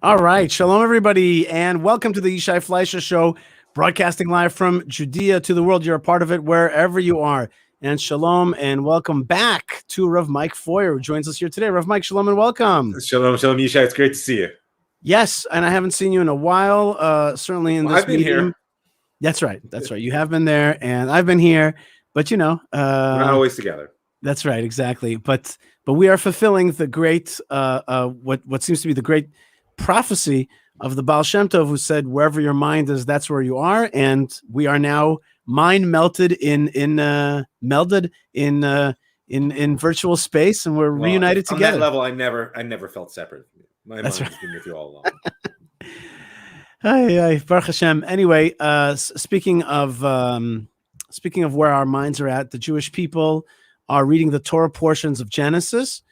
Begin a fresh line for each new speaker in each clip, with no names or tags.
All right. Shalom, everybody, and welcome to the Yishai Fleischer Show, broadcasting live from Judea to the world. You're a part of it wherever you are. And shalom, and welcome back to Rav Mike Feuer, who joins us here today. Rav Mike, shalom, and welcome.
Shalom, Yishai. It's great to see you.
Yes, and I haven't seen you in a while, certainly in this
I've been
medium.
here.
That's right. You have been there, and I've been here, but
we're not always together.
That's right, exactly. But we are fulfilling the great, what seems to be the great prophecy of the Baal Shem Tov, who said, "Wherever your mind is, that's where you are." And we are now mind melded in virtual space, and we're reunited together.
On that level, I never felt separate. My mind has been with you all along.
Hi, Baruch Hashem. Anyway, speaking of where our minds are at, the Jewish people are reading the Torah portions of Genesis.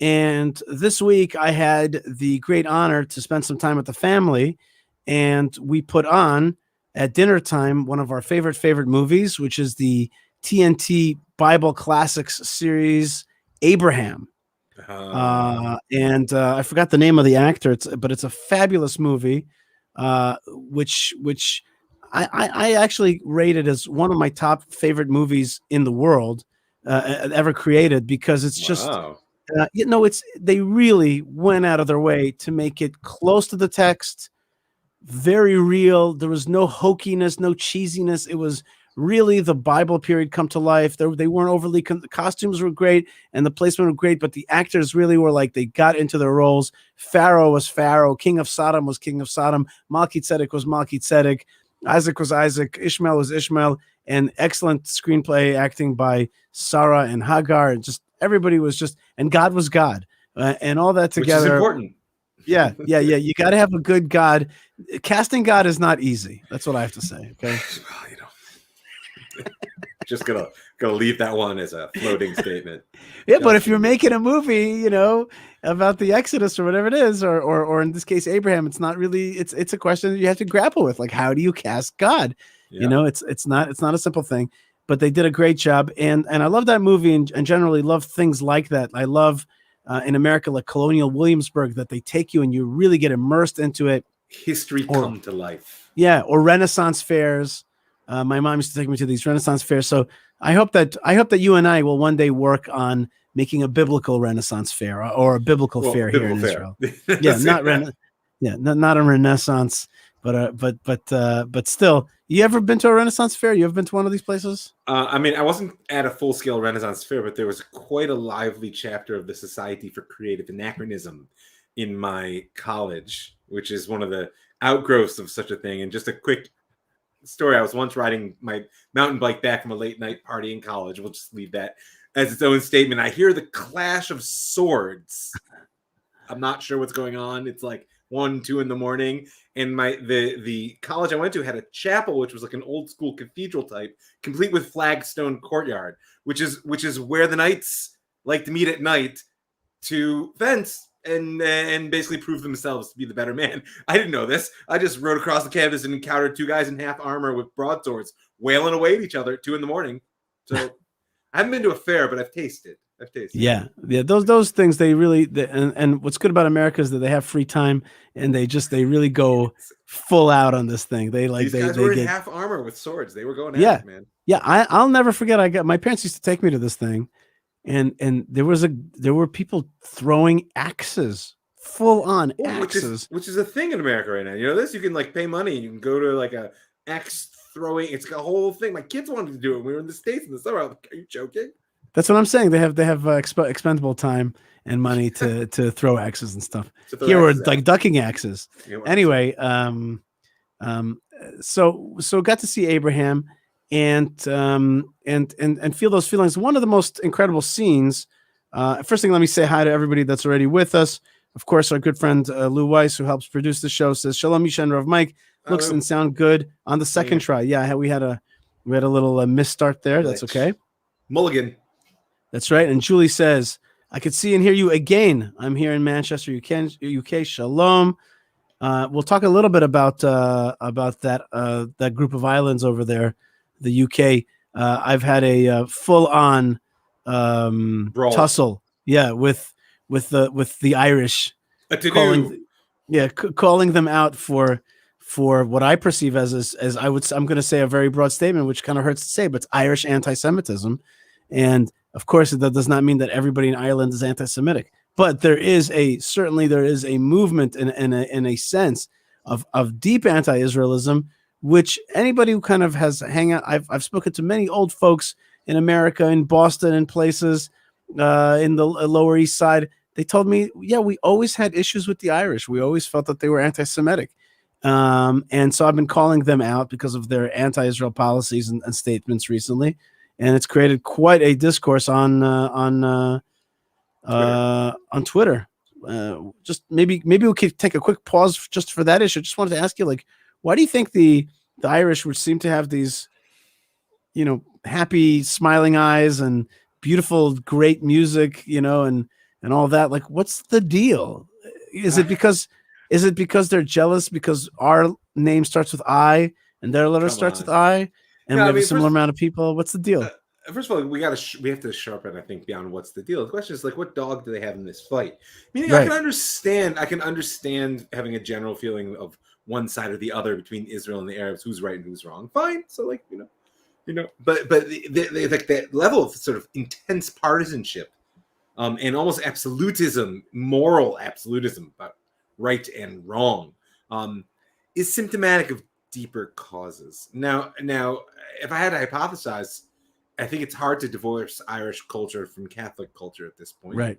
And this week I had the great honor to spend some time with the family, and we put on at dinner time one of our favorite movies, which is the TNT Bible Classics series, Abraham. And I forgot the name of the actor, but it's a fabulous movie, which I actually rated as one of my top favorite movies in the world ever created, because it's just...
Wow.
They really went out of their way to make it close to the text, very real. There was no hokiness, no cheesiness. It was really the Bible period come to life. They weren't overly, the costumes were great and the placement were great, but the actors really were like, they got into their roles. Pharaoh was Pharaoh. King of Sodom was King of Sodom. Melchizedek was Melchizedek. Isaac was Isaac. Ishmael was Ishmael. And excellent screenplay acting by Sarah and Hagar. And just everybody was just, and God was God, and all that together.
Which is important.
Yeah. You got to have a good God. Casting God is not easy. That's what I have to say. Okay.
Well, just gonna leave that one as a floating statement.
Yeah, but if you're making a movie, about the Exodus or whatever it is, or in this case Abraham, it's not really. It's a question that you have to grapple with. Like, how do you cast God? Yeah. It's not a simple thing. But they did a great job, and I love that movie, and generally love things like that. I love in America, like Colonial Williamsburg, that they take you and you really get immersed into it.
History come to life.
Yeah, or Renaissance fairs. My mom used to take me to these Renaissance fairs. So I hope that you and I will one day work on making a biblical Renaissance fair or a biblical fair here in Israel. Yeah, not a Renaissance, but still. You ever been to a Renaissance fair? You ever been to one of these places?
I wasn't at a full-scale Renaissance fair, but there was quite a lively chapter of the Society for Creative Anachronism in my college, which is one of the outgrowths of such a thing. And just a quick story. I was once riding my mountain bike back from a late-night party in college. We'll just leave that as its own statement. I hear the clash of swords. I'm not sure what's going on. It's like 1, 2 in the morning. And the college I went to had a chapel, which was like an old school cathedral type, complete with flagstone courtyard, which is where the knights like to meet at night to fence and basically prove themselves to be the better man. I didn't know this. I just rode across the campus and encountered 2 guys in half armor with broadswords wailing away at each other at 2 in the morning. So I haven't been to a fair, but I've tasted.
Yeah. Those things, they really, and what's good about America is that they have free time and they really go full out on this thing.
These guys were in half armor with swords. They were going at it, man.
Yeah. I'll never forget. My parents used to take me to this thing, and there were people throwing axes, full on axes,
which is a thing in America right now. You can like pay money and you can go to like a axe throwing. It's a whole thing. My kids wanted to do it when we were in the States in the summer. I'm like, are you joking?
That's what I'm saying. They have expendable time and money to throw axes and stuff. Here we're like ducking axes. Anyway, so got to see Abraham and feel those feelings. One of the most incredible scenes. First thing, let me say hi to everybody that's already with us. Of course, our good friend Lou Weiss, who helps produce the show, says Shalom Yishai and Rav Mike. Looks and sound good on the second try. Yeah, we had a little misstart there. That's okay.
Mulligan.
That's right. And Julie says, I could see and hear you again. I'm here in Manchester, UK. Shalom. We'll talk a little bit about that group of islands over there, the UK. I've had a full-on tussle, with the Irish. Yeah, calling them out for what I perceive as I'm going to say a very broad statement, which kind of hurts to say, but it's Irish anti-Semitism, and of course that does not mean that everybody in Ireland is anti-Semitic, but there is a movement in a sense of deep anti-Israelism, which anybody who kind of has hang out, I've spoken to many old folks in America, in Boston, and places in the Lower East Side. They told me, yeah, we always had issues with the Irish. We always felt that they were anti-Semitic. And so I've been calling them out because of their anti-Israel policies and statements recently. And it's created quite a discourse on Twitter. Just maybe we could take a quick pause just for that issue. Just wanted to ask you, like, why do you think the Irish would seem to have these, happy, smiling eyes and beautiful, great music, and all that? Like, what's the deal? Is it because they're jealous because our name starts with I and their letter starts with I, and we have a similar amount of people? What's the deal?
First of all, we have to sharpen, I think, beyond what's the deal. The question is, like, what dog do they have in this fight? Meaning, right. I can understand having a general feeling of one side or the other between Israel and the Arabs, who's right and who's wrong. Fine. So, like, but that level of sort of intense partisanship, and almost absolutism, moral absolutism about right and wrong, is symptomatic of deeper causes. Now, if I had to hypothesize, I think it's hard to divorce Irish culture from Catholic culture at this point.
Right.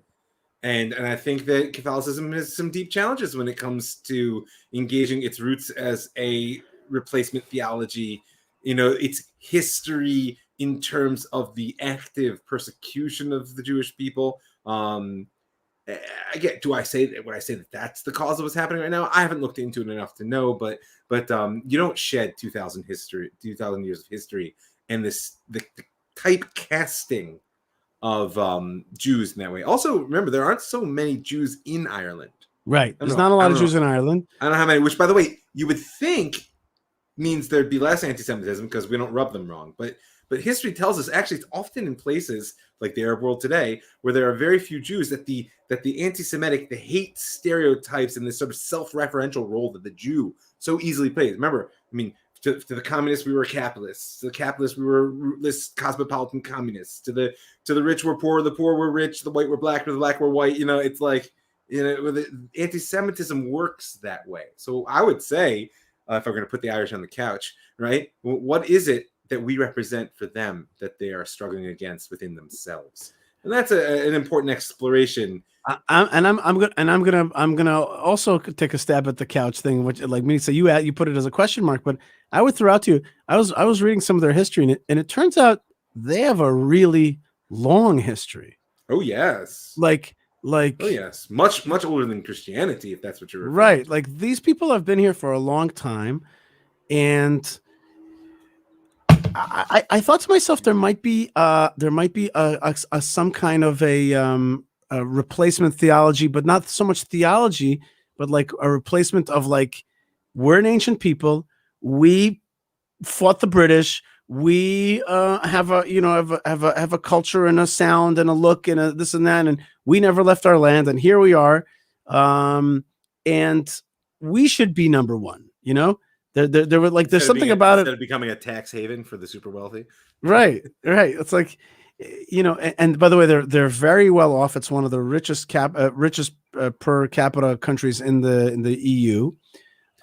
And I think that Catholicism has some deep challenges when it comes to engaging its roots as a replacement theology, its history in terms of the active persecution of the Jewish people. Again, would I say that that's the cause of what's happening right now? I haven't looked into it enough to know, but you don't shed 2,000 years of history and the typecasting of Jews in that way. Also, remember, there aren't so many Jews in Ireland.
Right. There's not a lot of Jews in Ireland.
I don't know how many, which, by the way, you would think means there'd be less anti-Semitism because we don't rub them wrong. But history tells us, actually, it's often in places like the Arab world today where there are very few Jews that the anti-Semitic, the hate stereotypes and this sort of self-referential role that the Jew so easily plays. Remember, I mean, to the communists, we were capitalists. To the capitalists, we were rootless cosmopolitan communists. To the rich were poor, the poor were rich, the white were black, the black were white. It's like, anti-Semitism works that way. So I would say, if I'm going to put the Irish on the couch, right, what is it that we represent for them that they are struggling against within themselves? And that's an important exploration.
I'm gonna also take a stab at the couch thing, which, like me, so you put it as a question mark, but I would throw out to you. I was reading some of their history, and it turns out they have a really long history.
Oh yes,
like
oh yes, much older than Christianity, if that's what you're
right. Like, these people have been here for a long time, and I thought to myself there might be some kind of a replacement theology, but not so much theology, but like a replacement of, like, we're an ancient people. We fought the British. We have a culture and a sound and a look and a this and that, and we never left our land, and here we are, and we should be number one. There were, like, there's something about it
instead of becoming a tax haven for the super wealthy.
Right. It's like, and by the way, they're very well off. It's one of the richest per capita countries in the EU.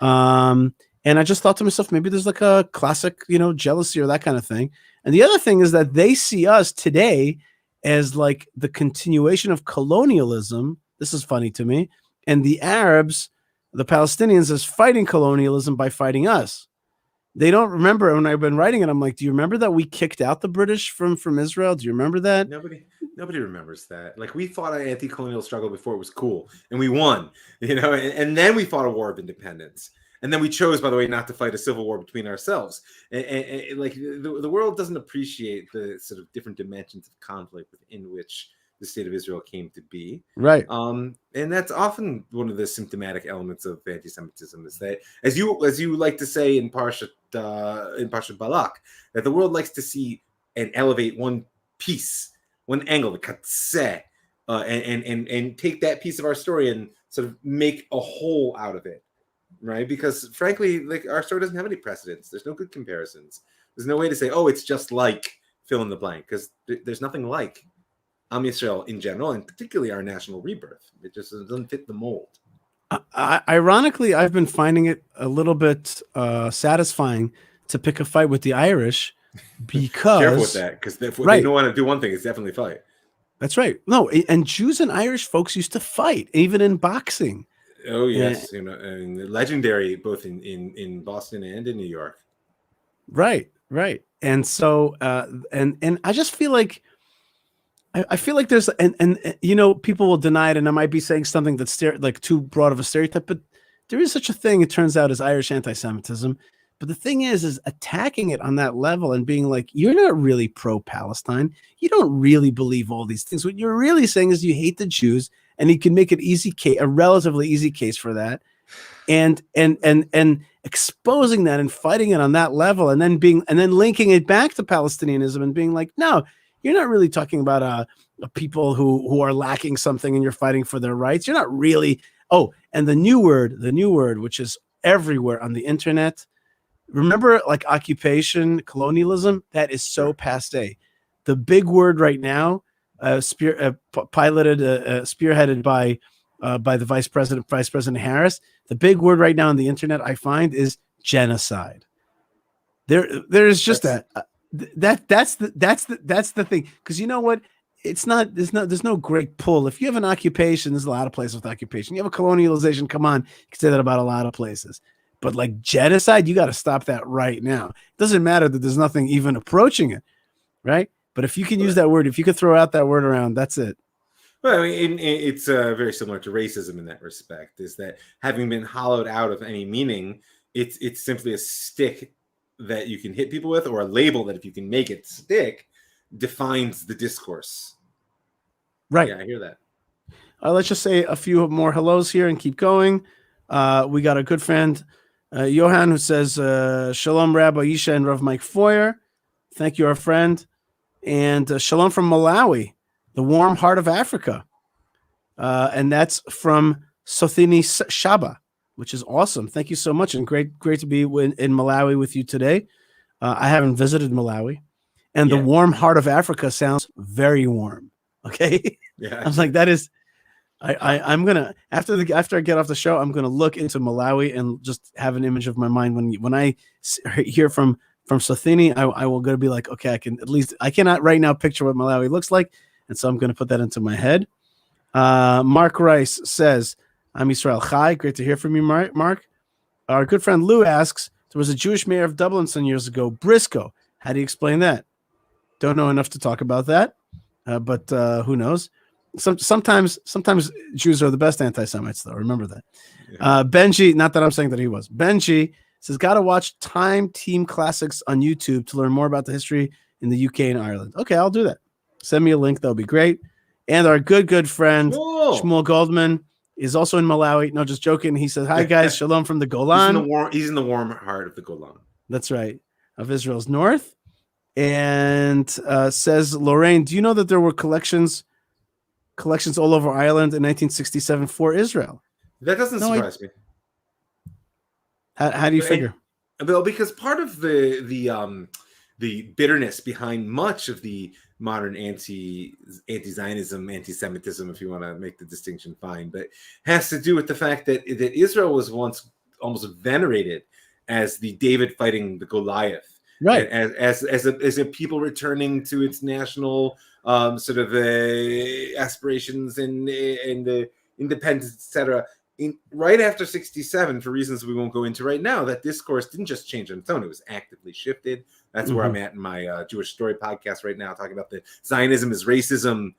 And I just thought to myself, maybe there's like a classic, jealousy or that kind of thing. And the other thing is that they see us today as like the continuation of colonialism. This is funny to me. And the Arabs, the Palestinians, is fighting colonialism by fighting us. They don't remember. When I've been writing it, I'm like, do you remember that we kicked out the British from Israel? Do you remember that?
Nobody remembers that. Like, we fought an anti-colonial struggle before it was cool, and we won, and then we fought a war of independence. And then we chose, by the way, not to fight a civil war between ourselves. And like, the world doesn't appreciate the sort of different dimensions of conflict within which the state of Israel came to be.
Right.
And that's often one of the symptomatic elements of anti-Semitism, is that, as you like to say in Parshat Balak, that the world likes to see and elevate one piece, one angle, the katseh and take that piece of our story and sort of make a whole out of it, right? Because frankly, like our story doesn't have any precedents. There's no good comparisons. There's no way to say, oh, it's just like fill in the blank, because there's nothing like Am Yisrael in general, and particularly our national rebirth. It just doesn't fit the mold.
Ironically, I've been finding it a little bit satisfying to pick a fight with the Irish because
careful with that, because if they don't want to do one thing, it's definitely fight.
That's right. No, and Jews and Irish folks used to fight, even in boxing.
Oh yes, and legendary both in Boston and in New York.
Right. And so, and I just feel like, I feel like there's, and people will deny it, and I might be saying something that's like too broad of a stereotype, but there is such a thing, it turns out, as Irish anti-Semitism. But the thing is attacking it on that level and being like, you're not really pro-Palestine. You don't really believe all these things. What you're really saying is you hate the Jews, and you can make an a relatively easy case for that. And exposing that and fighting it on that level, and then linking it back to Palestinianism and being like, no, you're not really talking about a people who are lacking something and you're fighting for their rights. You're not really. Oh, and the new word, which is everywhere on the internet. Remember, like occupation, colonialism, that is so passe. The big word right now, spearheaded by the Vice President Harris. The big word right now on the internet, I find, is genocide. There's just that's the thing. Because you know what? There's no great pull. If you have an occupation, there's a lot of places with occupation. You have a colonialization, come on, you can say that about a lot of places. But like genocide, you got to stop that right now. It doesn't matter that there's nothing even approaching it, right? But if you can use that word, if you could throw out that word around, that's it.
Well, I mean, it's very similar to racism in that respect, is that having been hollowed out of any meaning, it's simply a stick that you can hit people with, or a label that if you can make it stick, defines the discourse.
Right.
Yeah, I hear that.
Let's just say a few more hellos here and keep going. We got a good friend, Johan, who says, Shalom, Rabbi Yishai and Rav Mike Feuer. Thank you, our friend. And Shalom from Malawi, the warm heart of Africa. And that's from Sothini Shaba, which is awesome. Thank you so much. And great to be in Malawi with you today. I haven't visited Malawi. And the warm heart of Africa sounds very warm. Okay.
Yeah.
I was like, that is, I'm gonna after I get off the show, I'm gonna look into Malawi and just have an image of my mind when I hear from Sothini. I will gonna be like, okay, I cannot right now picture what Malawi looks like, and so I'm gonna put that into my head. Mark Rice says, "I'm Israel Chai. Great to hear from you, Mark." Our good friend Lou asks, there was a Jewish mayor of Dublin some years ago, Briscoe. How do you explain that? Don't know enough to talk about that, but who knows? Sometimes Jews are the best anti-Semites, though. Remember that. Yeah. Benji, not that I'm saying that he was. Benji says, got to watch Time Team Classics on YouTube to learn more about the history in the UK and Ireland. Okay, I'll do that. Send me a link. That'll be great. And our good friend, Shmuel Goldman, is also in Malawi. No, just joking. He says, hi, guys. Shalom from the Golan.
He's in the warm heart of the Golan.
That's right. Of Israel's north. And says, Lorraine, do you know that there were collections all over Ireland in 1967 for Israel?
That doesn't surprise me.
How do you figure?
Well, because part of the bitterness behind much of the modern anti-Zionism, anti-Semitism, if you want to make the distinction, fine, but has to do with the fact that Israel was once almost venerated as the David fighting the Goliath.
Right,
as a people returning to its national sort of aspirations and the independence, etc. Right after 67, for reasons we won't go into right now, that discourse didn't just change on its own; it was actively shifted. That's where I'm at in my Jewish Story podcast right now, talking about the Zionism is racism,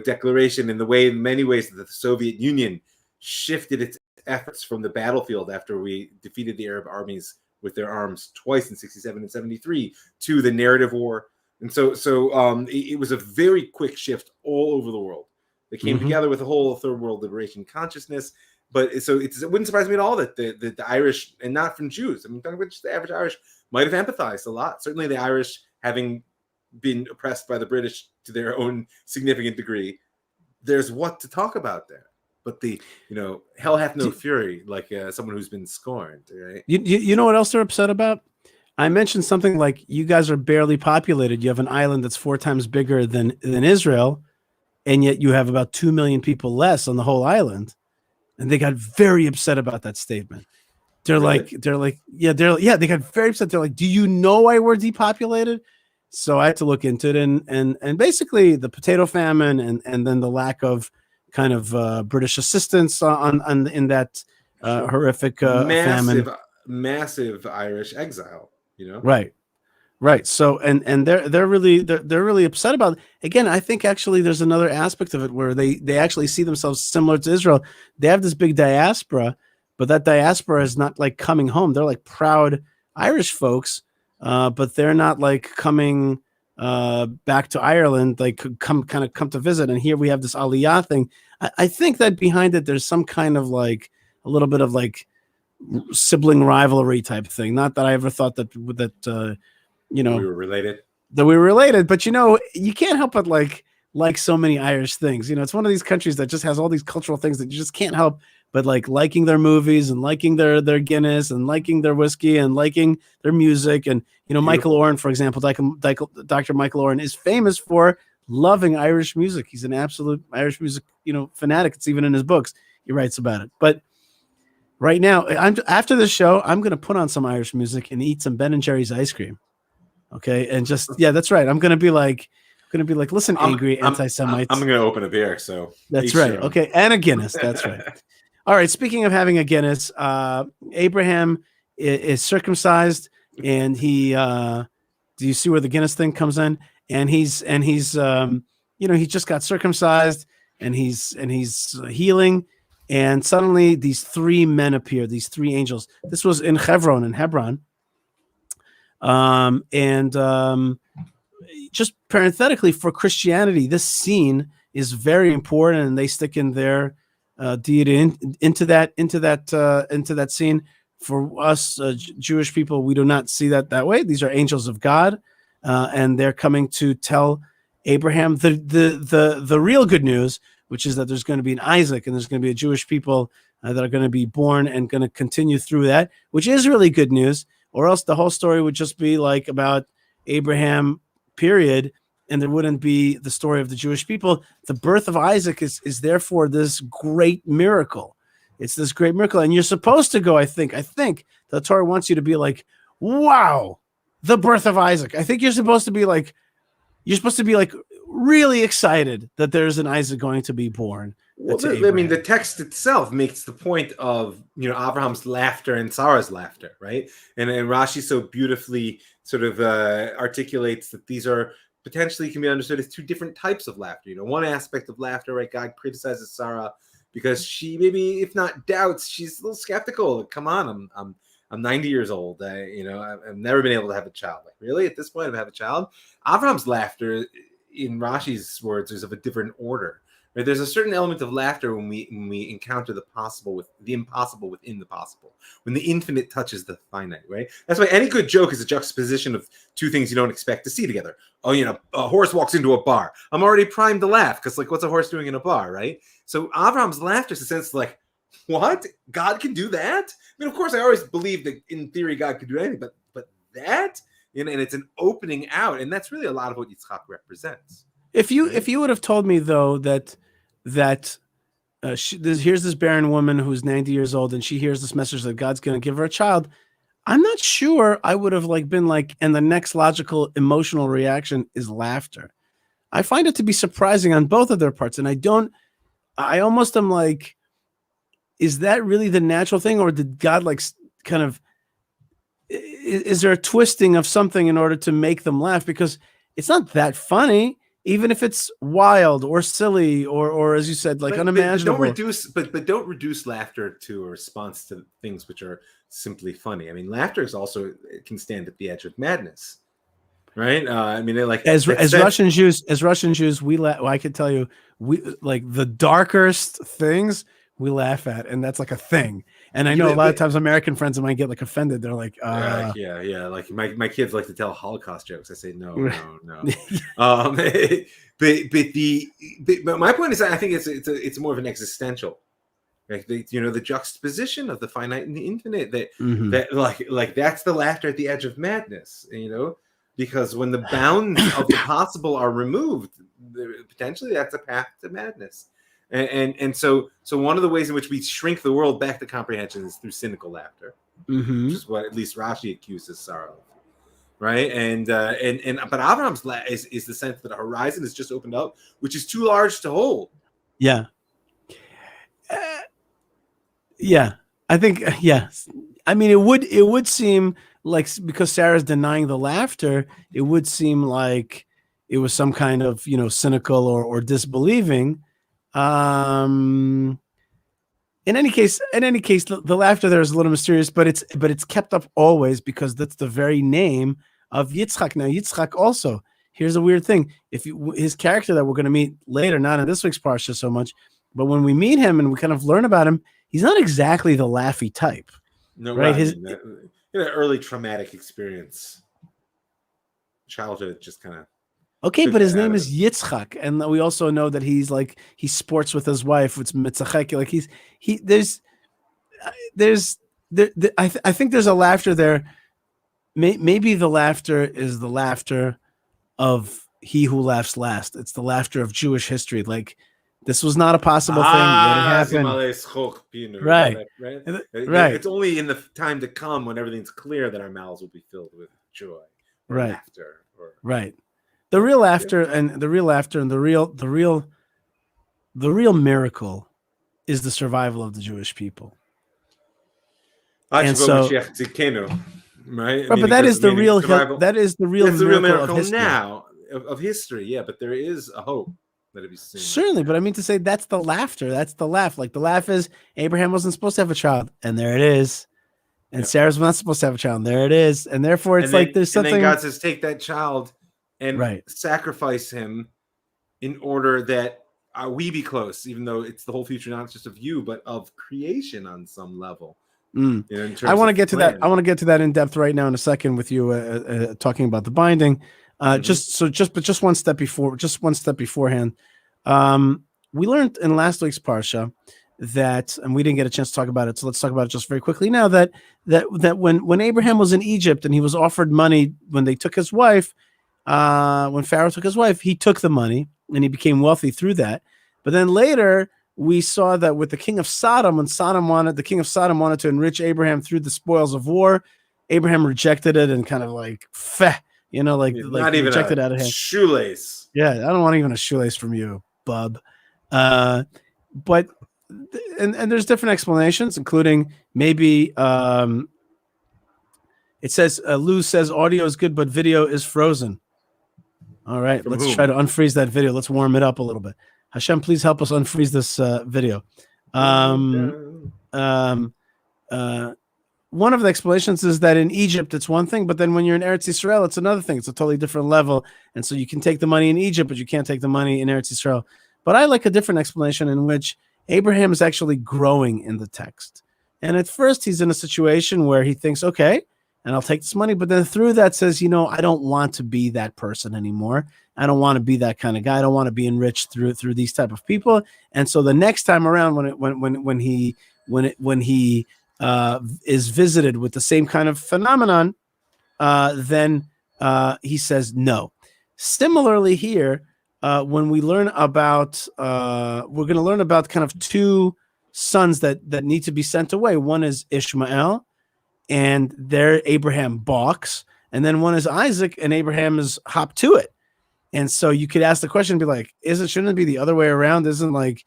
declaration, and the way, in many ways, that the Soviet Union shifted its efforts from the battlefield after we defeated the Arab armies with their arms twice in 67 and 73 to the narrative war. And so it was a very quick shift all over the world. They came together with a whole third world liberation consciousness. But it wouldn't surprise me at all that the Irish, and not from Jews, I mean, talking about just the average Irish, might have empathized a lot. Certainly the Irish, having been oppressed by the British to their own significant degree, there's what to talk about there. But hell hath no fury, like someone who's been scorned, right?
You know what else they're upset about? I mentioned something like, you guys are barely populated. You have an island that's 4 times bigger than Israel, and yet you have about 2 million people less on the whole island. And they got very upset about that statement. They got very upset. They're like, do you know why we're depopulated? So I had to look into it, and basically the potato famine and then the lack of kind of British assistance in that horrific famine.
Massive Irish exile,
Right. So and they're really upset about it. Again, I think actually there's another aspect of it where they actually see themselves similar to Israel. They have this big diaspora, but that diaspora is not like coming home. They're like proud Irish folks, but they're not like coming back to Ireland, like come to visit. And here we have this Aliyah thing. I think that behind it there's some kind of like a little bit of like sibling rivalry type thing. Not that I ever thought that we were related, but you can't help but like so many Irish things. It's one of these countries that just has all these cultural things that you just can't help but like liking their movies and liking their Guinness and liking their whiskey and liking their music. And Michael Oren, for example, Dr. Michael Oren is famous for loving Irish music. He's an absolute Irish music fanatic. It's even in his books. He writes about it. But right now, after the show, I'm going to put on some Irish music and eat some Ben & Jerry's ice cream. Okay, and that's right. I'm going to be like, listen, angry anti-Semites.
I'm going to open a beer, so
that's right. Okay, and a Guinness. That's right. All right. Speaking of having a Guinness, Abraham is circumcised, and he. Do you see where the Guinness thing comes in? And he's he just got circumcised, and he's healing. And suddenly these 3 men appear, these 3 angels. This was in Hebron. Just parenthetically, for Christianity, this scene is very important, and they stick in their deity into that scene. For us Jewish people, we do not see that way. These are angels of God, and they're coming to tell Abraham the real good news, which is that there's going to be an Isaac, and there's going to be a Jewish people that are going to be born and going to continue through that, which is really good news. Or else the whole story would just be like about Abraham, period, and there wouldn't be the story of the Jewish people. The birth of Isaac is therefore this great miracle. It's this great miracle, and you're supposed to go. I think the Torah wants you to be like, wow, the birth of Isaac. I think you're supposed to be like really excited that there's an Isaac going to be born.
Well, the text itself makes the point of Abraham's laughter and Sarah's laughter, right? And Rashi so beautifully sort of articulates that these are potentially can be understood as 2 different types of laughter. One aspect of laughter, right? God criticizes Sarah because she maybe, if not doubts, she's a little skeptical. Come on, I'm 90 years old. I've never been able to have a child. Like, really, at this point, I have a child. Abraham's laughter, in Rashi's words, is of a different order. Right? There's a certain element of laughter when we encounter the possible with the impossible within the possible, when the infinite touches the finite. Right? That's why any good joke is a juxtaposition of 2 things you don't expect to see together. Oh, a horse walks into a bar. I'm already primed to laugh because, like, what's a horse doing in a bar, right? So Abraham's laughter is a sense like, what? God can do that? I mean, of course, I always believed that in theory God could do anything, but that, and it's an opening out, and that's really a lot of what Yitzchak represents.
If you would have told me though that here's this barren woman who's 90 years old, and she hears this message that God's going to give her a child, I'm not sure I would have been like, and the next logical emotional reaction is laughter. I find it to be surprising on both of their parts, and I almost am like, is that really the natural thing, or did God kind of? Is there a twisting of something in order to make them laugh? Because it's not that funny, even if it's wild or silly or as you said, unimaginable.
Don't reduce laughter to a response to things which are simply funny. I mean, laughter is also, it can stand at the edge of madness, right? As
Russian Jews, we laugh. Well, I can tell you, we like the darkest things. we laugh at, and that's like a thing. And I
Yeah,
know a lot of times American friends of mine get like offended. They're like,
yeah. Like my kids like to tell Holocaust jokes. I say no. But my point is, I think it's more of an existential, like the juxtaposition of the finite and the infinite. That like that's the laughter at the edge of madness. Because when the bounds of the possible are removed, potentially that's a path to madness. And so one of the ways in which we shrink the world back to comprehension is through cynical laughter, which is what at least Rashi accuses Sarah of, right? But Abraham's is the sense that a horizon is just opened up, which is too large to hold.
Yeah. Yeah, I think yes. I mean, it would seem like, because Sarah's denying the laughter, it would seem like it was some kind of cynical or disbelieving. In any case, the laughter there is a little mysterious, but it's kept up always because that's the very name of Yitzchak. Now, Yitzchak also, here's a weird thing: his character that we're going to meet later, not in this week's parsha so much, but when we meet him and we kind of learn about him, he's not exactly the laughy type.
No,
right?
His early traumatic experience, childhood, just kind of.
Okay, but his name is Yitzchak, and we also know that he sports with his wife. It's mitzachek. Like I think there's a laughter there. Maybe the laughter is the laughter of he who laughs last. It's the laughter of Jewish history. Like, this was not a possible thing, yet it happened. Right.
It's only in the time to come, when everything's clear, that our mouths will be filled with joy,
right?
Laughter,
right. The real laughter and the real miracle is the survival of the Jewish people. And so,
right?
But that is the real miracle of history.
Now of history, yeah. But there is a hope that it be seen.
Certainly, but I mean to say that's the laughter. That's the laugh. Like, the laugh is Abraham wasn't supposed to have a child, and there it is. And Sarah's not supposed to have a child, and there it is. And therefore, it's like there's something.
And then God says, "Take that child and sacrifice him in order that we be close," even though it's the whole future, not just of you, but of creation on some level.
I want to get to that. I want to get to that in depth right now in a second with you, talking about the binding. Just one step beforehand. We learned in last week's parsha that, and we didn't get a chance to talk about it, so let's talk about it just very quickly now. That when Abraham was in Egypt and he was offered money when they took his wife. When Pharaoh took his wife, he took the money and he became wealthy through that. But then later we saw that with the king of Sodom, when the king of Sodom wanted to enrich Abraham through the spoils of war, Abraham rejected it and kind of like, not even rejected out of hand.
Shoelace.
Yeah, I don't want even a shoelace from you, bub. But there's different explanations, including maybe it says Lou says audio is good, but video is frozen. All right, let's try to unfreeze that video. Let's warm it up a little bit. Hashem, please help us unfreeze this video. One of the explanations is that in Egypt it's one thing, but then when you're in Eretz Yisrael, it's another thing. It's a totally different level, and so you can take the money in Egypt, but you can't take the money in Eretz Yisrael. But I like a different explanation in which Abraham is actually growing in the text. And at first he's in a situation where he thinks, okay, and I'll take this money. But then through that says, I don't want to be that person anymore. I don't want to be that kind of guy. I don't want to be enriched through these type of people. And so the next time around, when he is visited with the same kind of phenomenon, then he says no. Similarly here, when we learn about, we're going to learn about kind of two sons that need to be sent away. One is Ishmael, and there Abraham balks, and then one is Isaac, and Abraham is hop to it. And so you could ask the question and be like, shouldn't it be the other way around? Isn't like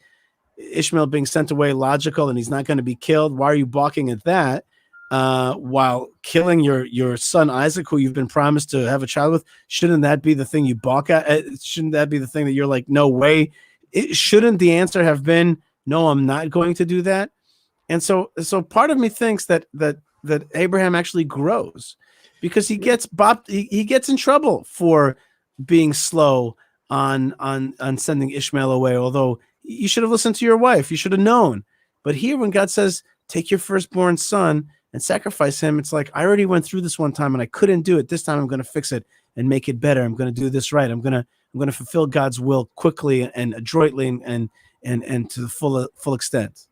Ishmael being sent away logical and he's not going to be killed? Why are you balking at that? While killing your son Isaac, who you've been promised to have a child with, shouldn't that be the thing you balk at? Shouldn't that be the thing that you're like, no way? Shouldn't the answer have been, no, I'm not going to do that? And so part of me thinks that Abraham actually grows because he gets he gets in trouble for being slow on sending Ishmael away. Although you should have listened to your wife, you should have known. But here, when God says, take your firstborn son and sacrifice him, it's like, I already went through this one time and I couldn't do it. This time I'm going to fix it and make it better. I'm going to do this right. I'm going to fulfill God's will quickly and adroitly and to the full extent.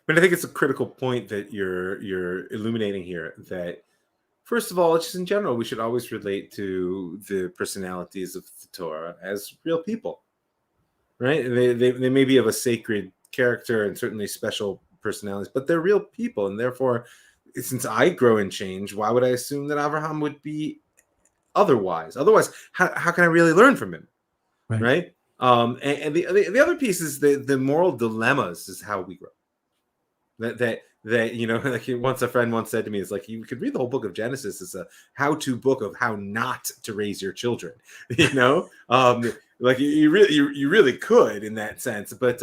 But I think it's a critical point that you're illuminating here, that first of all, just in general, we should always relate to the personalities of the Torah as real people, right? They may be of a sacred character and certainly special personalities, but they're real people. And therefore, since I grow and change, why would I assume that Abraham would be otherwise? Otherwise, how can I really learn from him, right? And the other piece is the moral dilemmas is how we grow. That like once a friend once said to me, it's like, you could read the whole book of Genesis as a how-to book of how not to raise your children, like you really could in that sense, but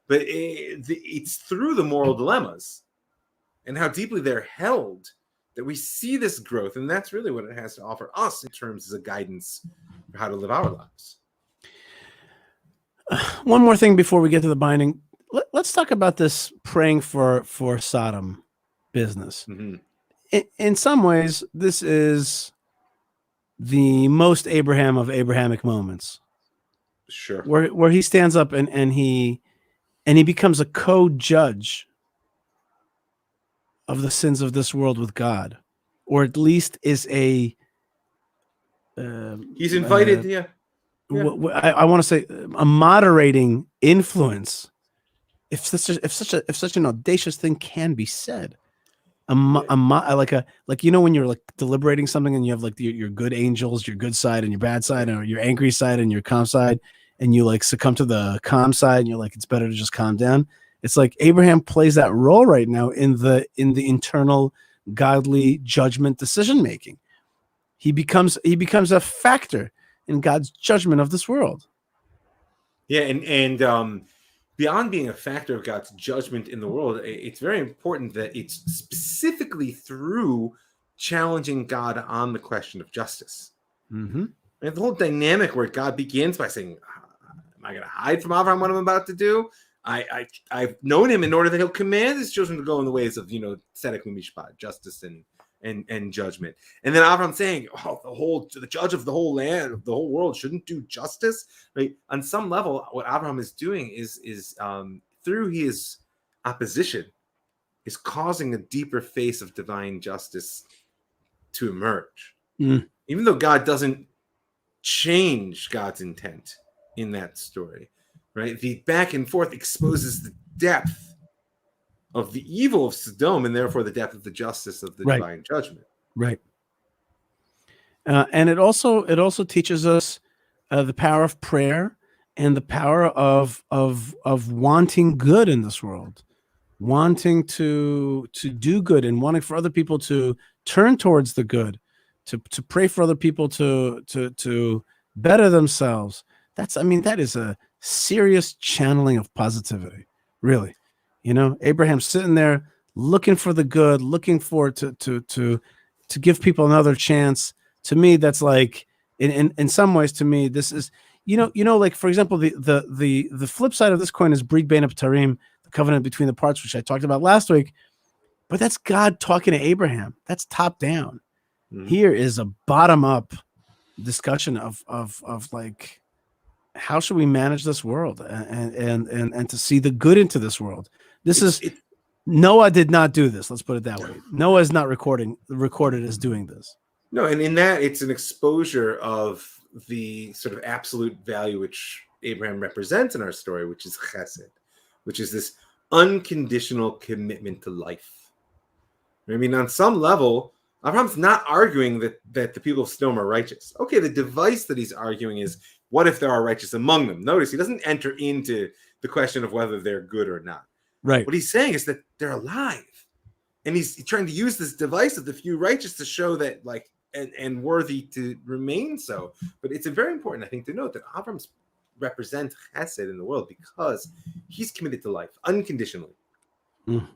it's through the moral dilemmas and how deeply they're held that we see this growth, and that's really what it has to offer us in terms of guidance for how to live our lives.
One more thing before we get to the binding. Let's talk about this praying for Sodom business. Mm-hmm. In some ways, this is the most Abraham of Abrahamic moments.
Sure.
Where he stands up and he becomes a co-judge of the sins of this world with God, or at least is a
he's invited.
I want to say a moderating influence. If such an audacious thing can be said, like when you're like deliberating something and you have like your good angels, your good side and your bad side, or your angry side and your calm side, and you like succumb to the calm side, and you're like, it's better to just calm down. It's like Abraham plays that role right now in the internal godly judgment decision making. He becomes a factor in God's judgment of this world.
Yeah, and beyond being a factor of God's judgment in the world, it's very important that it's specifically through challenging God on the question of justice.
Mm-hmm.
And the whole dynamic where God begins by saying, am I going to hide from Abraham what I'm about to do? I've known him in order that he'll command his children to go in the ways of, tzedek u'mishpat, justice and judgment. And then Abraham saying, the judge of the whole land, of the whole world, shouldn't do justice, right? On some level, what Abraham is doing is through his opposition, is causing a deeper face of divine justice to emerge.
Mm.
Even though God doesn't change God's intent in that story, right? The back and forth exposes the depth of the evil of Sodom, and therefore the depth of the justice of the divine judgment.
Right. And it also teaches us the power of prayer and the power of wanting good in this world, wanting to do good and wanting for other people to turn towards the good, to pray for other people to better themselves. That is a serious channeling of positivity, really. Abraham's sitting there looking for the good, looking for to give people another chance. To me, that's like in some ways, to me, this is like, for example, the flip side of this coin is Brit Bein HaBetarim, the covenant between the parts, which I talked about last week. But that's God talking to Abraham. That's top down. Mm-hmm. Here is a bottom up discussion of like, how should we manage this world and to see the good into this world. Noah did not do this. Let's put it that way. Noah is not recorded as doing this.
No, and in that, it's an exposure of the sort of absolute value which Abraham represents in our story, which is chesed, which is this unconditional commitment to life. On some level, Abraham's not arguing that the people of Sodom are righteous. Okay, the device that he's arguing is, what if there are righteous among them? Notice he doesn't enter into the question of whether they're good or not.
Right.
What he's saying is that they're alive. And he's trying to use this device of the few righteous to show that, like, and worthy to remain so. But it's very important, I think, to note that Abraham represents chesed in the world because he's committed to life unconditionally.
Mm.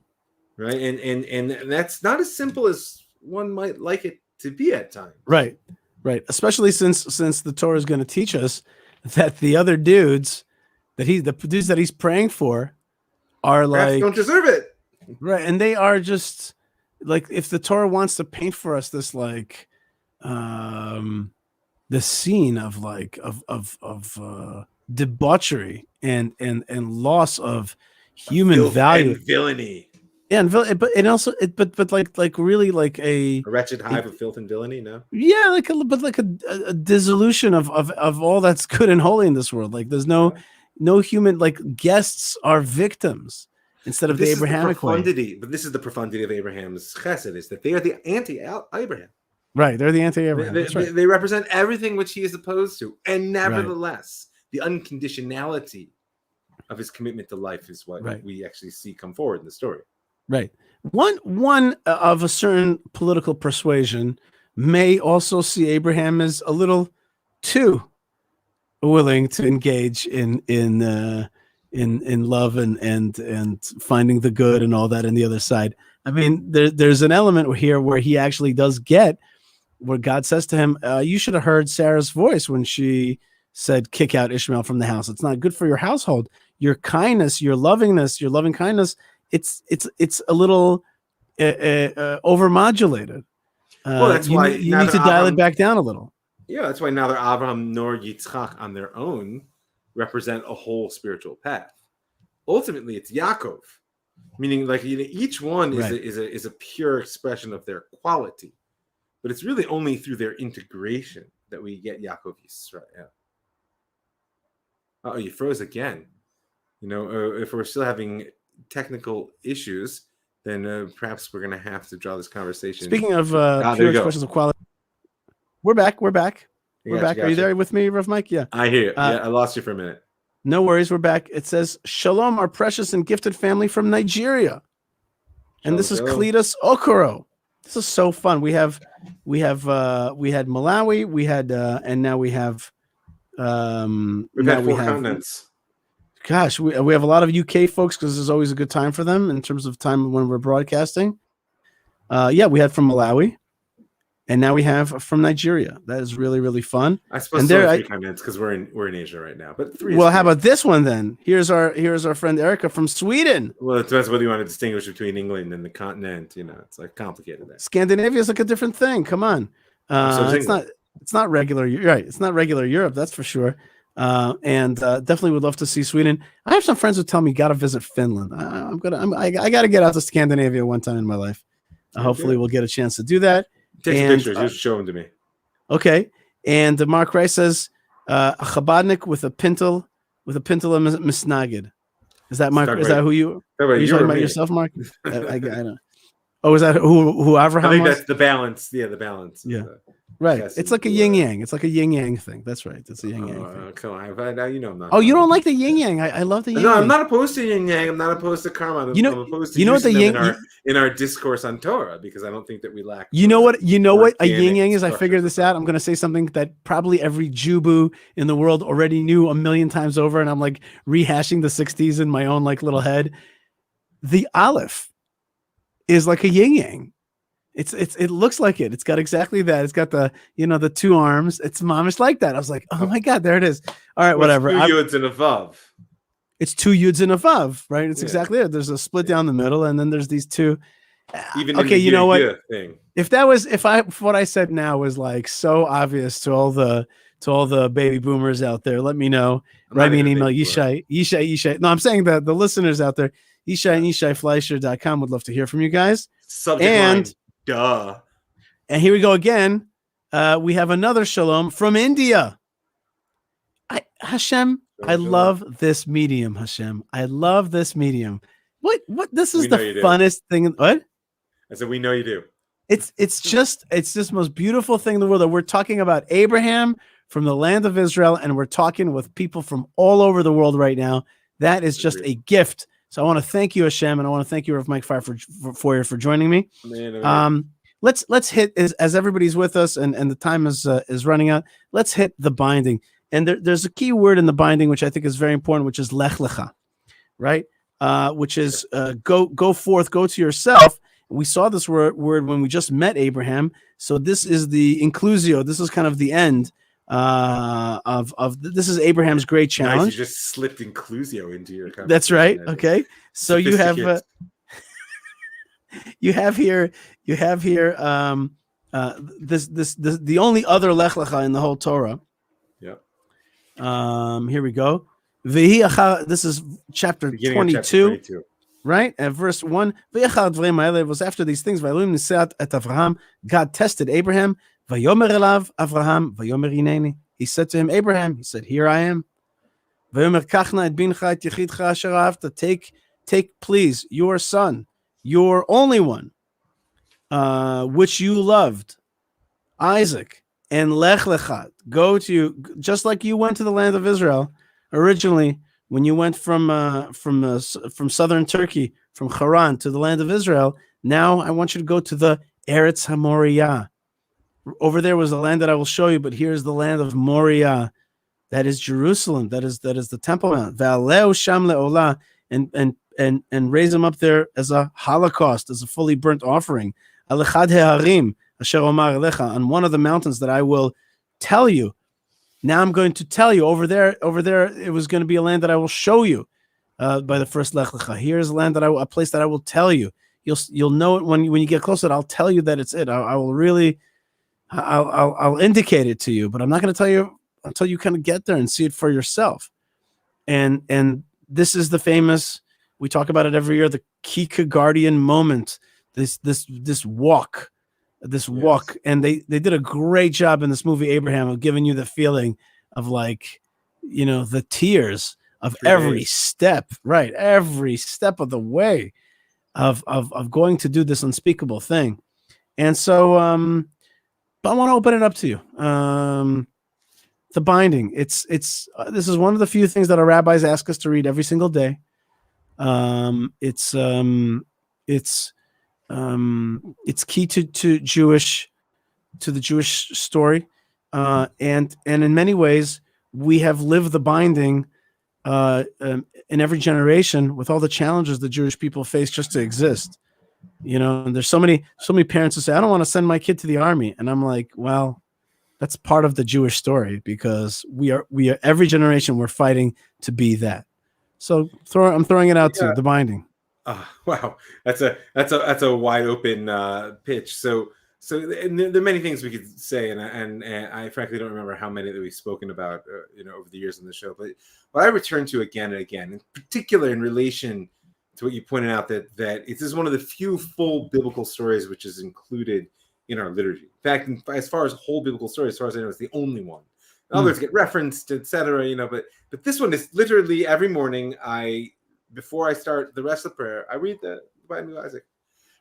Right? And that's not as simple as one might like it to be at times.
Right. Especially since the Torah is going to teach us that the other dudes, the dudes that he's praying for, are
Perhaps
like
don't deserve it.
right, and they are just like if the Torah wants to paint for us this like the scene of like of debauchery and loss of human
Filth
value.
and villainy.
Yeah, and also but like really like
A wretched hive of filth and villainy. No.
yeah, like a dissolution of all that's good and holy in this world. Like there's no human, like guests are victims instead of the Abrahamic way.
But this is the profundity of Abraham's chesed, is that they are the anti-Abraham.
Right, they're the anti-Abraham. That's right.
They represent everything which he is opposed to, and nevertheless, the unconditionality of his commitment to life is what we actually see come forward in the story.
Right. One of a certain political persuasion may also see Abraham as a little too willing to engage in love and finding the good and all that in the other side. I mean, there's an element here where he actually does get where God says to him, you should have heard Sarah's voice when she said, kick out Ishmael from the house. It's not good for your household. Your kindness, your lovingness, your loving kindness, it's a little overmodulated.
Well, that's why
you need to dial it back down a little.
Yeah, that's why neither Abraham nor Yitzchak on their own represent a whole spiritual path. Ultimately, it's Yaakov, meaning like each one is a pure expression of their quality, but it's really only through their integration that we get Yaakov Yisrael. Oh, you froze again. If we're still having technical issues, then perhaps we're going to have to draw this conversation.
Speaking of pure expressions of quality, we're back. Gotcha. Are you there with me, Rav Mike? Yeah.
I hear you. Yeah, I lost you for a minute.
No worries. We're back. It says, Shalom, our precious and gifted family from Nigeria. And this is Cletus Okoro. This is so fun. We had Malawi, we had and now we have
we've had four continents.
Gosh, we have a lot of UK folks because there's always a good time for them in terms of time when we're broadcasting. We had from Malawi, and now we have from Nigeria. That is really, really fun.
I suppose three continents because we're in Asia right now. But three.
Well, how about this one then? Here's our friend Erica from Sweden.
Well, it depends whether you want to distinguish between England and the continent. It's like complicated. There.
Scandinavia is like a different thing. Come on, it's not regular. You're right. It's not regular Europe. That's for sure. And definitely would love to see Sweden. I have some friends who tell me you got to visit Finland. I got to get out to Scandinavia one time in my life. Hopefully we'll get a chance to do that.
Take some pictures. Just show them to me.
Okay. And Mark Rice says a Chabadnik with a pintle misnagid. Is that Mark? Is that who you? Are you talking about yourself, Mark? I don't. Oh, is that who Avraham?
I think that's the balance. Yeah, the balance.
Yeah. Right. It's like a yin yang. It's like a yin yang thing. That's right. It's a yin yang thing.
Come on. Now I'm not.
Oh, you don't like the yin yang? I love the yin
yang.
No,
I'm not opposed to yin yang. I'm not opposed to karma. I'm opposed to
what the yin
in our discourse on Torah because I don't think that we lack.
You know what a yin yang is? I figured this out. I'm going to say something that probably every Jubu in the world already knew a million times over, and I'm like rehashing the 60s in my own like little head. The aleph is like a yin yang. It looks like it. It's got exactly that. It's got the the two arms. It's mamish like that. I was like, oh my god, there it is. All right, whatever.
Two yuds and a vav.
It's two yuds and a vav, right? It's exactly it. There's a split down the middle, and then there's these two.
Even
okay, you know what?
Thing.
If what I said now was like so obvious to all the baby boomers out there, let me know. Write me an email, Yishai. No, I'm saying that the listeners out there, Yishai and YishaiFleischer.com would love to hear from you guys.
Subject line. Duh.
And here we go again. We have another shalom from India. Hashem, I love this medium, Hashem. I love this medium. What this is the funnest thing. What?
I said we know you do.
It's just most beautiful thing in the world that we're talking about Abraham from the land of Israel, and we're talking with people from all over the world right now. That is just a gift. So I want to thank you, Hashem, and I want to thank you, Rav Mike Feuer, for joining me. Let's hit as everybody's with us, and the time is running out. Let's hit the binding, and there's a key word in the binding which I think is very important, which is lech lecha, right? Which is go forth, go to yourself. We saw this word when we just met Abraham. So this is the inclusio. This is kind of the end This is Abraham's great challenge.
Nice, you just slipped inclusio into your conversation.
That's right. Okay, so you have this the only other lech lecha in the whole Torah.
Yep.
Here we go. This is chapter 22. Right? At verse 1, it was after these things, God tested Abraham. Vayomer elav Avraham, vayomer hineni. He said to him, Abraham, he said, here I am. Vayomer kachna et bincha et yechidcha asher ahavta. Take please your son, your only one, which you loved, Isaac, and lech lecha. Go to, just like you went to the land of Israel originally, when you went from southern Turkey, from Haran to the land of Israel. Now I want you to go to the Eretz HaMoriah. Over there was the land that I will show you, but here's the land of Moriah. That is Jerusalem. That is the Temple Mount. Ve'aleu sham le'olah, and raise him up there as a holocaust, as a fully burnt offering. Alechad he'harim asher omar elecha, on one of the mountains that I will tell you. Now I'm going to tell you over there. It was going to be a land that I will show you by the first lech lecha. Here's a land a place that I will tell you. You'll know it when you get closer. I'll tell you that it's it. I will really, I'll indicate it to you, but I'm not going to tell you until you kind of get there and see it for yourself. And this is the famous. We talk about it every year. The Kierkegaardian moment. This walk. This walk, and they did a great job in this movie Abraham of giving you the feeling of, like, the tears of every step, right? Every step of the way of going to do this unspeakable thing. And so but I want to open it up to you. The binding. It's this is one of the few things that our rabbis ask us to read every single day. It's key to the Jewish story, and in many ways we have lived the binding in every generation with all the challenges the Jewish people face just to exist. And there's so many parents who say, I don't want to send my kid to the army, and I'm like, well, that's part of the Jewish story, because we are every generation we're fighting to be that. So I'm throwing it out to the binding.
Wow, that's a wide open pitch. So and there are many things we could say, and I frankly don't remember how many that we've spoken about over the years on the show. But what I return to again and again, in particular in relation to what you pointed out, that this is one of the few full biblical stories which is included in our liturgy. In fact, as far as whole biblical stories, as far as I know, it's the only one. Others get referenced, etc. But this one is literally every morning. Before I start the rest of the prayer, I read the Bible of Isaac.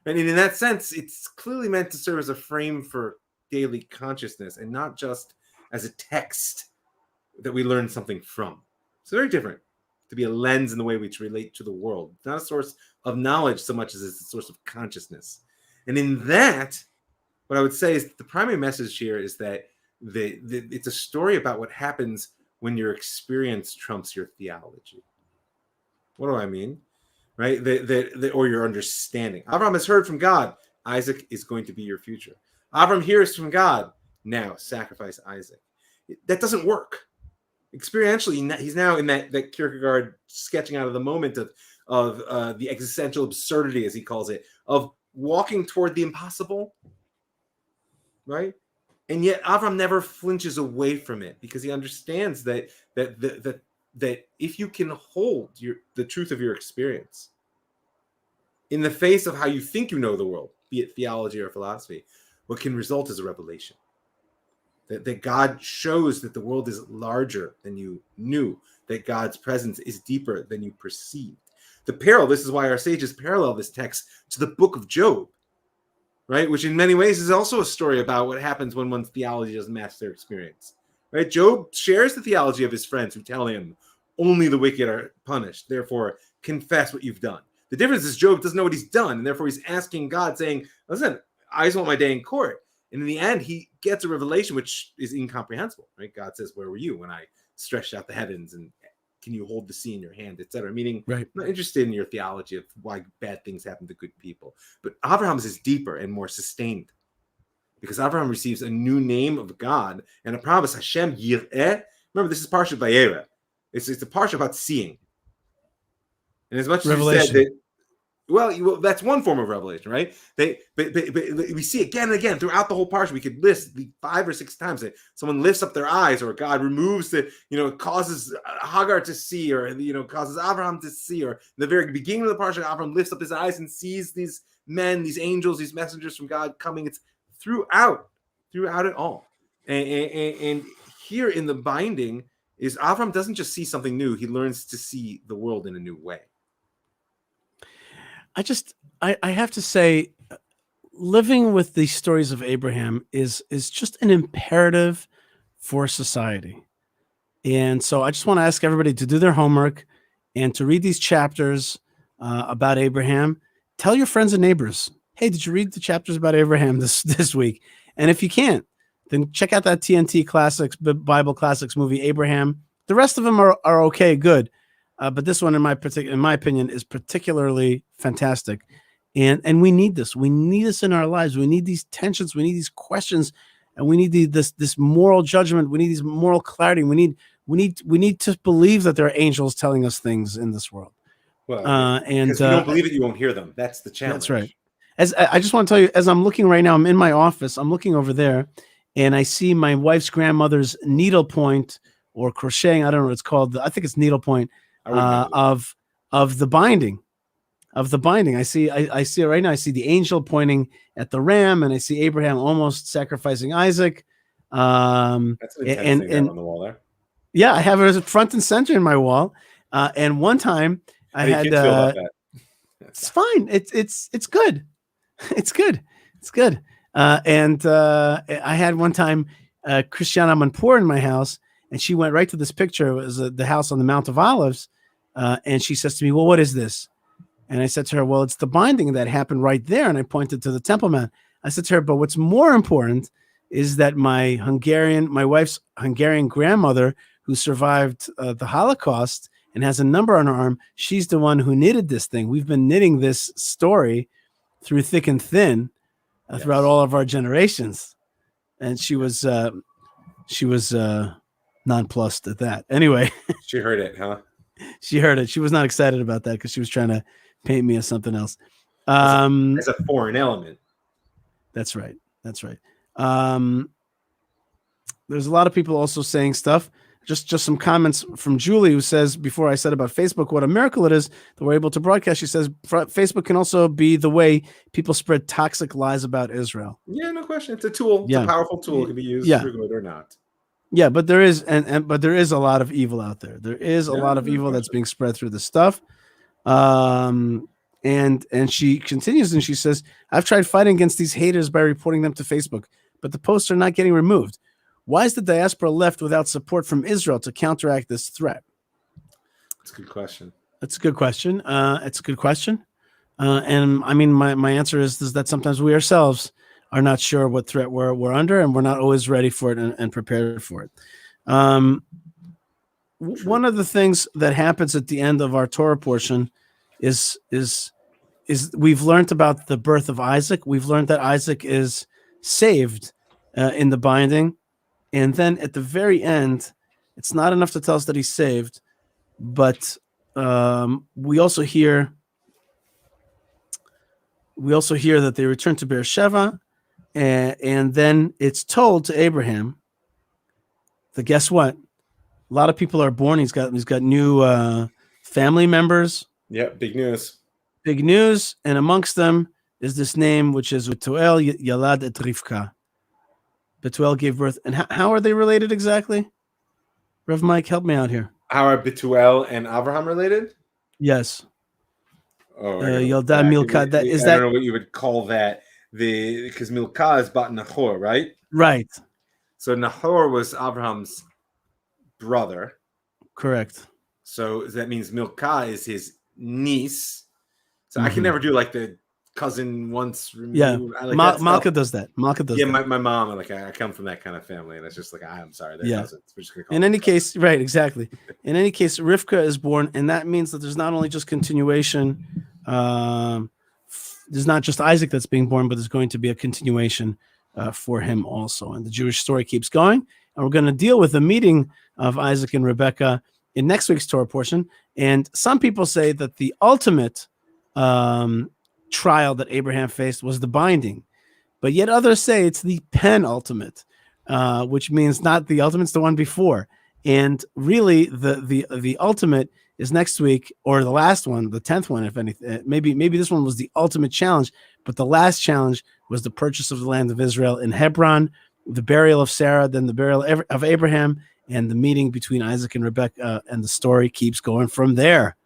And in that sense, it's clearly meant to serve as a frame for daily consciousness, and not just as a text that we learn something from. It's very different to be a lens in the way we relate to the world. It's not a source of knowledge so much as it's a source of consciousness. And in that, what I would say is the primary message here is that it's a story about what happens when your experience trumps your theology. What do I mean? Right? Or your understanding. Abraham has heard from God. Isaac is going to be your future. Abraham hears from God. Now sacrifice Isaac. That doesn't work. Experientially, he's now in that Kierkegaard sketching out of the moment of the existential absurdity, as he calls it, of walking toward the impossible. Right? And yet Abraham never flinches away from it, because he understands that if you can hold the truth of your experience in the face of how you think you know the world, be it theology or philosophy, what can result is a revelation. That God shows that the world is larger than you knew, that God's presence is deeper than you perceived. This is why our sages parallel this text to the book of Job, right? Which in many ways is also a story about what happens when one's theology doesn't match their experience. Right? Job shares the theology of his friends who tell him only the wicked are punished. Therefore, confess what you've done. The difference is Job doesn't know what he's done, and therefore he's asking God, saying, listen, I just want my day in court. And in the end, he gets a revelation which is incomprehensible. Right? God says, where were you when I stretched out the heavens, and can you hold the sea in your hand, etc. Meaning, right. I'm not interested in your theology of why bad things happen to good people. But Abraham's is deeper and more sustained. because Abraham receives a new name of God and a promise. Hashem Yireh. Remember, this is Parsha Vayera. It's a Parsha about seeing. And as much as you said that, well, that's one form of revelation, right? But we see again and again throughout the whole parsha. We could list 5 or 6 times that someone lifts up their eyes, or God removes causes Hagar to see, or causes Abraham to see, or in the very beginning of the parsha, Abraham lifts up his eyes and sees these men, these angels, these messengers from God coming. It's throughout it all. And here in the binding is Abraham doesn't just see something new; he learns to see the world in a new way.
I have to say, living with these stories of Abraham is just an imperative for society. And so I just want to ask everybody to do their homework and to read these chapters about Abraham. Tell your friends and neighbors, hey, did you read the chapters about Abraham this week? And if you can't, then check out that TNT Classics, Bible Classics movie, Abraham. The rest of them are okay, good. But this one, in my opinion, is particularly fantastic, and we need this. We need this in our lives. We need these tensions. We need these questions, and we need this moral judgment. We need these moral clarity. We need to believe that there are angels telling us things in this world.
Well, and if you don't believe it, you won't hear them. That's the challenge.
That's right. As I just want to tell you, as I'm looking right now, I'm in my office. I'm looking over there, and I see my wife's grandmother's needlepoint or crocheting. I don't know what it's called. I think it's needlepoint. Of the binding. I see it right now. I see the angel pointing at the ram, and I see Abraham almost sacrificing Isaac.
That's an intense thing on the wall there.
Yeah, I have it as front and center in my wall. And one time I had
feel about that?
It's fine. It's good. It's good. And I had one time Christiana Manpour in my house, and she went right to this picture. It was the house on the Mount of Olives. And she says to me, well, what is this? And I said to her, well, it's the binding that happened right there. And I pointed to the Temple Mount. I said to her, but what's more important is that my wife's Hungarian grandmother, who survived the Holocaust and has a number on her arm, she's the one who knitted this thing. We've been knitting this story through thick and thin throughout all of our generations. And she was nonplussed at that. Anyway.
She heard it, huh?
She heard it. She was not excited about that because she was trying to paint me as something else.
As a foreign element.
That's right. There's a lot of people also saying stuff. Just some comments from Julie, who says, before I said about Facebook, what a miracle it is that we're able to broadcast. She says, Facebook can also be the way people spread toxic lies about Israel.
Yeah, no question. It's a tool. It's a powerful tool. It can be used for good or not.
Yeah, but there is but there is a lot of evil out there. There is a lot of evil that's being spread through this stuff. And she continues and she says, I've tried fighting against these haters by reporting them to Facebook, but the posts are not getting removed. Why is the diaspora left without support from Israel to counteract this threat?
That's a good question.
It's a good question. And I mean, my answer is that sometimes we ourselves are not sure what threat we're under, and we're not always ready for it and prepared for it. One of the things that happens at the end of our Torah portion is we've learned about the birth of Isaac. We've learned that Isaac is saved in the binding, and then at the very end, it's not enough to tell us that he's saved, but we also hear that they return to Beersheba. And then it's told to Abraham that, guess what? A lot of people are born. He's got new family members.
Yeah, big news.
And amongst them is this name, which is Betuel Yalad et Rivka. Betuel gave birth. And how are they related exactly? Rev Mike, help me out here.
How are Betuel and Abraham related?
Yes.
Oh,
Yalda Milka.
I don't know what you would call that. Because Milka is bat Nahor, right?
Right.
So Nahor was Abraham's brother.
Correct.
So that means Milka is his niece. So I can never do like the cousin once removed.
Yeah, Malka does that.
Yeah, my mom, like I come from that kind of family, and it's just like I'm sorry, they're cousins. We're just gonna call
in any case, right? Exactly. In any case, Rivka is born, and that means that there's not only just continuation. There's not just Isaac that's being born, but there's going to be a continuation for him also. And the Jewish story keeps going. And we're going to deal with the meeting of Isaac and Rebekah in next week's Torah portion. And some people say that the ultimate trial that Abraham faced was the binding. But yet others say it's the penultimate, which means not the ultimate, it's the one before. And really, the ultimate is next week, or the last one, the 10th one, if anything. Maybe this one was the ultimate challenge, but the last challenge was the purchase of the land of Israel in Hebron, the burial of Sarah, then the burial of Abraham, and the meeting between Isaac and Rebekah, and the story keeps going from there.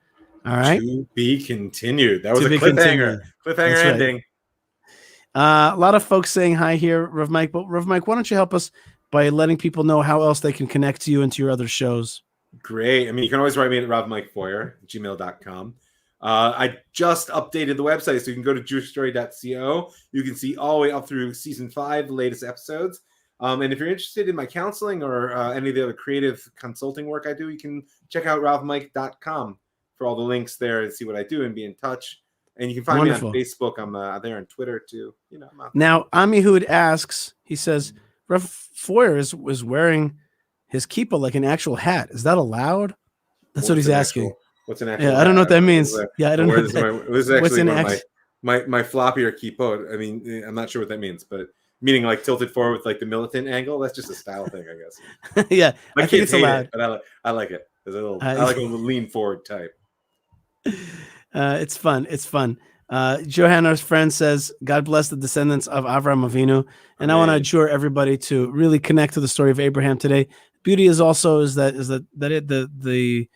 All right.
To be continued. That was a cliffhanger. Cliffhanger ending.
A lot of folks saying hi here, Rav Mike. But Rav Mike, why don't you help us by letting people know how else they can connect to you and to your other shows?
Great. I mean, you can always write me at ravmikefeuer@gmail.com. I just updated the website, so you can go to jewishstory.co. You can see all the way up through season 5, the latest episodes. And if you're interested in my counseling or any of the other creative consulting work I do, you can check out ravmike.com for all the links there and see what I do and be in touch. And you can find me on Facebook. I'm there on Twitter too.
Now, Amihud asks, he says, Rav Feuer was wearing his kippah like an actual hat. Is that allowed? That's what he's asking.
What's an actual?
Yeah, I don't know what that means. I don't know.
This is actually my floppier kippot. I mean, I'm not sure what that means, but meaning like tilted forward with like the militant angle. That's just a style thing, I guess.
Yeah, I think it's allowed.
But I like it. I like a lean forward type.
It's fun. It's fun. Johanna's friend says, God bless the descendants of Avraham Avinu. And I want to adjure everybody to really connect to the story of Abraham today. Beauty is that the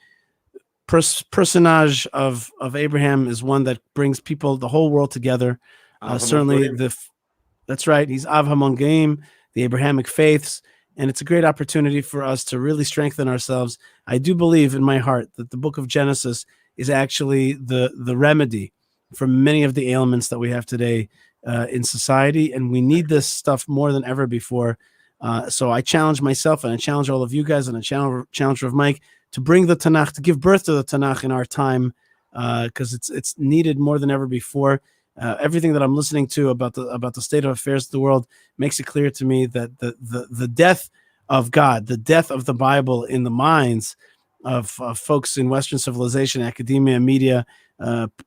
personage of Abraham is one that brings people, the whole world together. Certainly that's right. He's Av HaMongeim, the Abrahamic faiths. And it's a great opportunity for us to really strengthen ourselves. I do believe in my heart that the book of Genesis is actually the remedy for many of the ailments that we have today in society. And we need this stuff more than ever before. So I challenge myself, and I challenge all of you guys, and I challenge Rav Mike to bring the Tanakh, to give birth to the Tanakh in our time, because it's needed more than ever before. Everything that I'm listening to about the state of affairs of the world makes it clear to me that the death of God, the death of the Bible in the minds of folks in Western civilization, academia, media,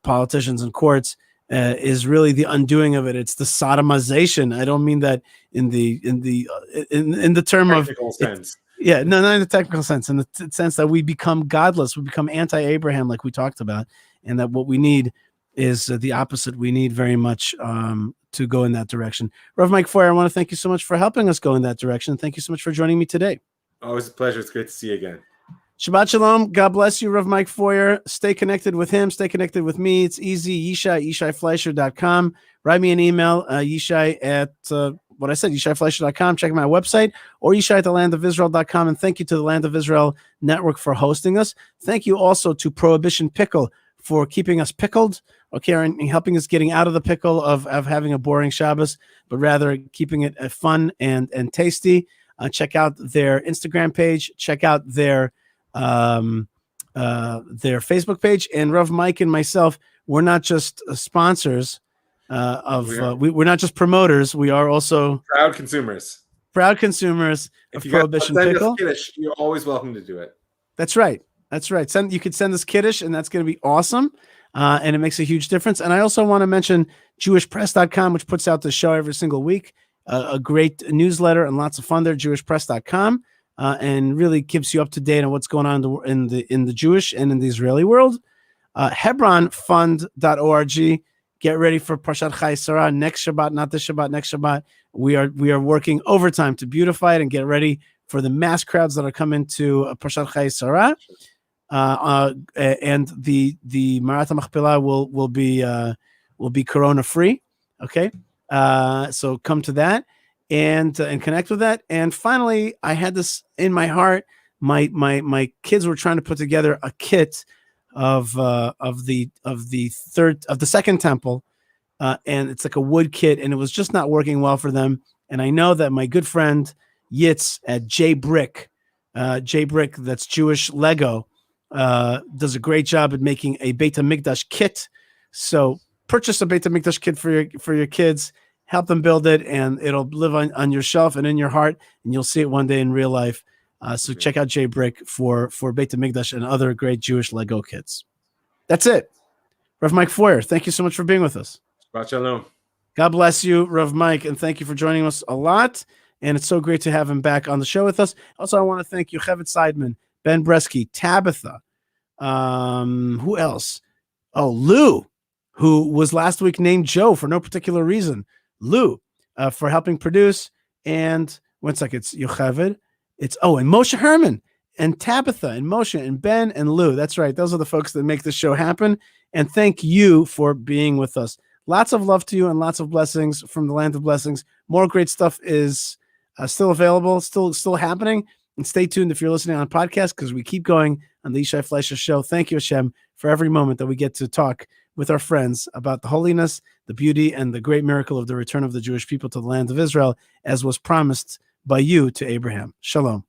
politicians, and courts is really the undoing of it. It's the sodomization. I don't mean that in the term technical sense. Yeah, no, not in the technical sense. In the sense that we become godless, we become anti-Abraham, like we talked about, and that what we need is the opposite. We need very much to go in that direction. Rav Mike Feuer, I want to thank you so much for helping us go in that direction. Thank you so much for joining me today.
Always a pleasure. It's great to see you again.
Shabbat Shalom. God bless you, Rav Mike Feuer. Stay connected with him. Stay connected with me. It's easy. YishaiFleischer.com. Write me an email, Yishai at YishaiFleischer.com. Check my website, or Yishai at thelandofisrael.com. And thank you to the Land of Israel Network for hosting us. Thank you also to Prohibition Pickle for keeping us pickled, okay, and helping us getting out of the pickle of having a boring Shabbos, but rather keeping it fun and tasty. Check out their Instagram page. Check out their Facebook page. And Rav Mike and myself, we're not just sponsors we're not just promoters. We are also
proud consumers
of Prohibition Pickle.
Kiddush, you're always welcome to do it.
That's right. You could send us Kiddush, and that's going to be awesome. And it makes a huge difference. And I also want to mention jewishpress.com, which puts out the show every single week. A great newsletter and lots of fun there, jewishpress.com. And really keeps you up to date on what's going on in the Jewish and in the Israeli world. Hebronfund.org. Get ready for Parshat Chai Sarah next Shabbat, not this Shabbat, next Shabbat. We are working overtime to beautify it and get ready for the mass crowds that are coming to Parshat Chai Sarah. And the Marat HaMachpelah will be corona free. Okay, so come to that and connect with that. And finally, I had this in my heart. My kids were trying to put together a kit of the second temple, and it's like a wood kit, and it was just not working well for them. And I know that my good friend Yitz at J Brick, that's Jewish Lego, does a great job at making a Beit HaMikdash kit. So purchase a Beit HaMikdash kit for your kids. help them build it, and it'll live on your shelf and in your heart, and you'll see it one day in real life. So check out J Brick for Beit HaMikdash and other great Jewish Lego kits. That's it. Rav Mike Feuer, thank you so much for being with us.
Shabbat shalom.
God bless you, Rav Mike, and thank you for joining us a lot. And it's so great to have him back on the show with us. Also, I want to thank you, Yocheved Seidman, Ben Bresky, Tabitha. Who else? Oh, Lou, who was last week named Joe for no particular reason. Lou, for helping produce. And one second, it's Yocheved. And Moshe Herman and Tabitha and Moshe and Ben and Lou. That's right. Those are the folks that make this show happen. And thank you for being with us. Lots of love to you and lots of blessings from the land of blessings. More great stuff is still available, still happening. And stay tuned if you're listening on podcast, because we keep going on the Yishai Fleischer Show. Thank you, Hashem, for every moment that we get to talk with our friends about the holiness, the beauty, and the great miracle of the return of the Jewish people to the land of Israel, as was promised by you to Abraham. Shalom.